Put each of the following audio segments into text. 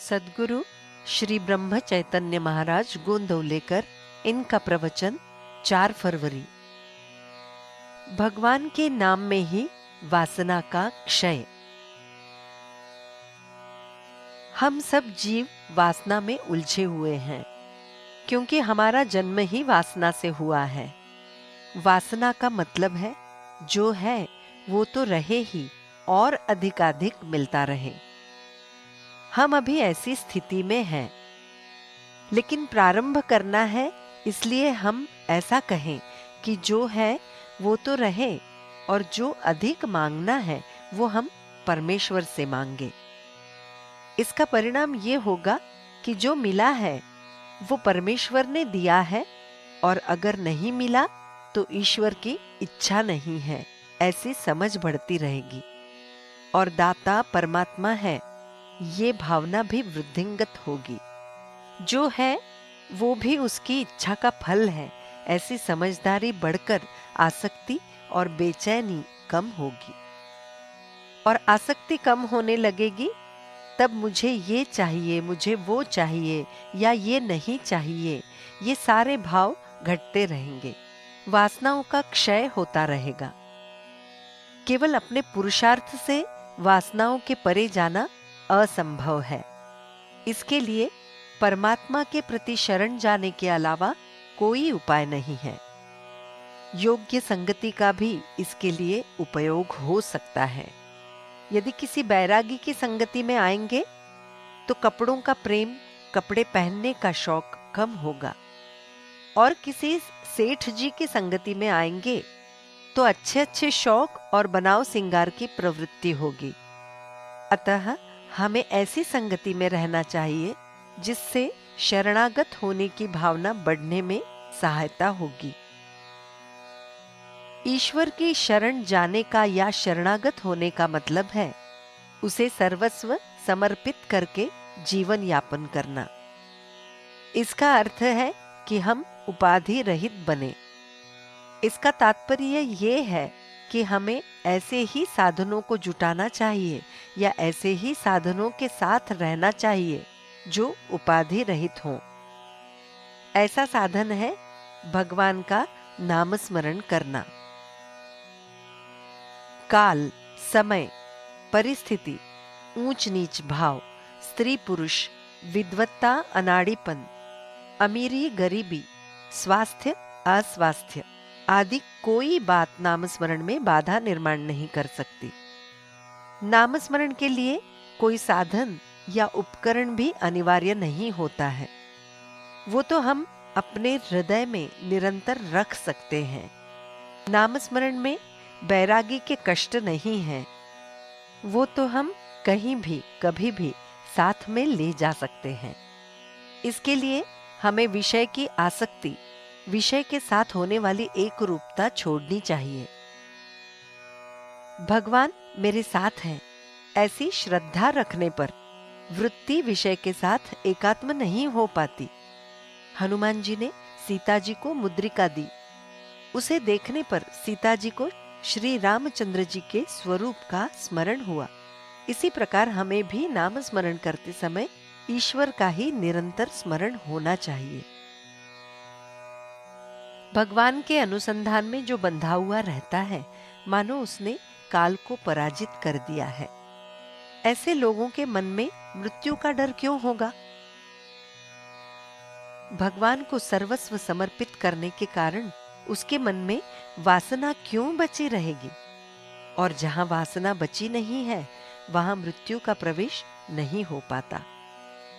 सद्गुरु श्री ब्रह्म चैतन्य महाराज गोंदवलेकर, इनका प्रवचन 4 फरवरी। भगवान के नाम में ही वासना का क्षय। हम सब जीव वासना में उलझे हुए हैं, क्योंकि हमारा जन्म ही वासना से हुआ है। वासना का मतलब है जो है वो तो रहे ही और अधिकाधिक मिलता रहे। हम अभी ऐसी स्थिति में हैं, लेकिन प्रारंभ करना है, इसलिए हम ऐसा कहें कि जो है वो तो रहे और जो अधिक मांगना है वो हम परमेश्वर से मांगे। इसका परिणाम ये होगा कि जो मिला है वो परमेश्वर ने दिया है, और अगर नहीं मिला तो ईश्वर की इच्छा नहीं है, ऐसी समझ बढ़ती रहेगी। और दाता परमात्मा है, ये भावना भी वृद्धिंगत होगी। जो है वो भी उसकी इच्छा का फल है, ऐसी समझदारी बढ़कर आसक्ति और बेचैनी कम होगी। और आसक्ति कम होने लगेगी तब मुझे ये चाहिए, मुझे वो चाहिए या ये नहीं चाहिए, ये सारे भाव घटते रहेंगे। वासनाओं का क्षय होता रहेगा। केवल अपने पुरुषार्थ से वासनाओं के परे जाना असंभव है। इसके लिए परमात्मा के प्रति शरण जाने के अलावा कोई उपाय नहीं है। योग्य संगति का भी इसके लिए उपयोग हो सकता है। यदि किसी बैरागी की संगति में आएंगे तो कपड़ों का प्रेम, कपड़े पहनने का शौक कम होगा। और किसी सेठ जी की संगति में आएंगे तो अच्छे अच्छे शौक और बनाव सिंगार की प्रवृत्ति होगी। अतः हमें ऐसी संगति में रहना चाहिए जिससे शरणागत होने की भावना बढ़ने में सहायता होगी। ईश्वर की शरण जाने का या शरणागत होने का मतलब है उसे सर्वस्व समर्पित करके जीवन यापन करना। इसका अर्थ है कि हम उपाधि रहित बने। इसका तात्पर्य ये है कि हमें ऐसे ही साधनों को जुटाना चाहिए या ऐसे ही साधनों के साथ रहना चाहिए जो उपाधि रहित हों। ऐसा साधन है भगवान का नाम स्मरण करना। काल, समय, परिस्थिति, ऊंच नीच भाव, स्त्री पुरुष, विद्वत्ता अनाड़ीपन, अमीरी गरीबी, स्वास्थ्य अस्वास्थ्य आदि कोई बात नामस्मरण में बाधा निर्माण नहीं कर सकती। नामस्मरण के लिए कोई साधन या उपकरण भी अनिवार्य नहीं होता है। वो तो हम अपने हृदय में निरंतर रख सकते हैं। नामस्मरण में बैरागी के कष्ट नहीं हैं। वो तो हम कहीं भी कभी भी साथ में ले जा सकते हैं। इसके लिए हमें विषय की आसक्ति, विषय के साथ होने वाली एक रूपता छोड़नी चाहिए। भगवान मेरे साथ हैं, ऐसी श्रद्धा रखने पर वृत्ति विषय के साथ एकात्म नहीं हो पाती। हनुमान जी ने सीता जी को मुद्रिका दी। उसे देखने पर सीता जी को श्री रामचंद्र जी के स्वरूप का स्मरण हुआ। इसी प्रकार हमें भी नाम स्मरण करते समय ईश्वर का ही निरंतर स्मरण होना चाहिए। भगवान के अनुसंधान में जो बंधा हुआ रहता है, मानो उसने काल को पराजित कर दिया है। ऐसे लोगों के मन में मृत्यु का डर क्यों होगा? भगवान को सर्वस्व समर्पित करने के कारण उसके मन में वासना क्यों बची रहेगी? और जहां वासना बची नहीं है, वहां मृत्यु का प्रवेश नहीं हो पाता।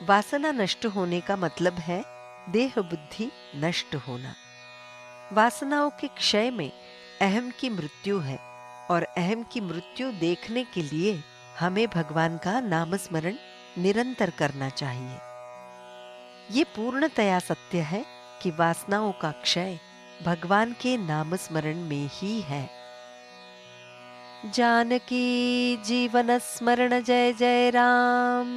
वासना नष्ट होने का मतलब है देह बुद्धि नष्ट होना। वासनाओं के क्षय में अहम की मृत्यु है, और अहम की मृत्यु देखने के लिए हमें भगवान का नाम स्मरण निरंतर करना चाहिए। ये पूर्णतया सत्य है कि वासनाओं का क्षय भगवान के नाम स्मरण में ही है। जानकी जीवन स्मरण जय जय राम।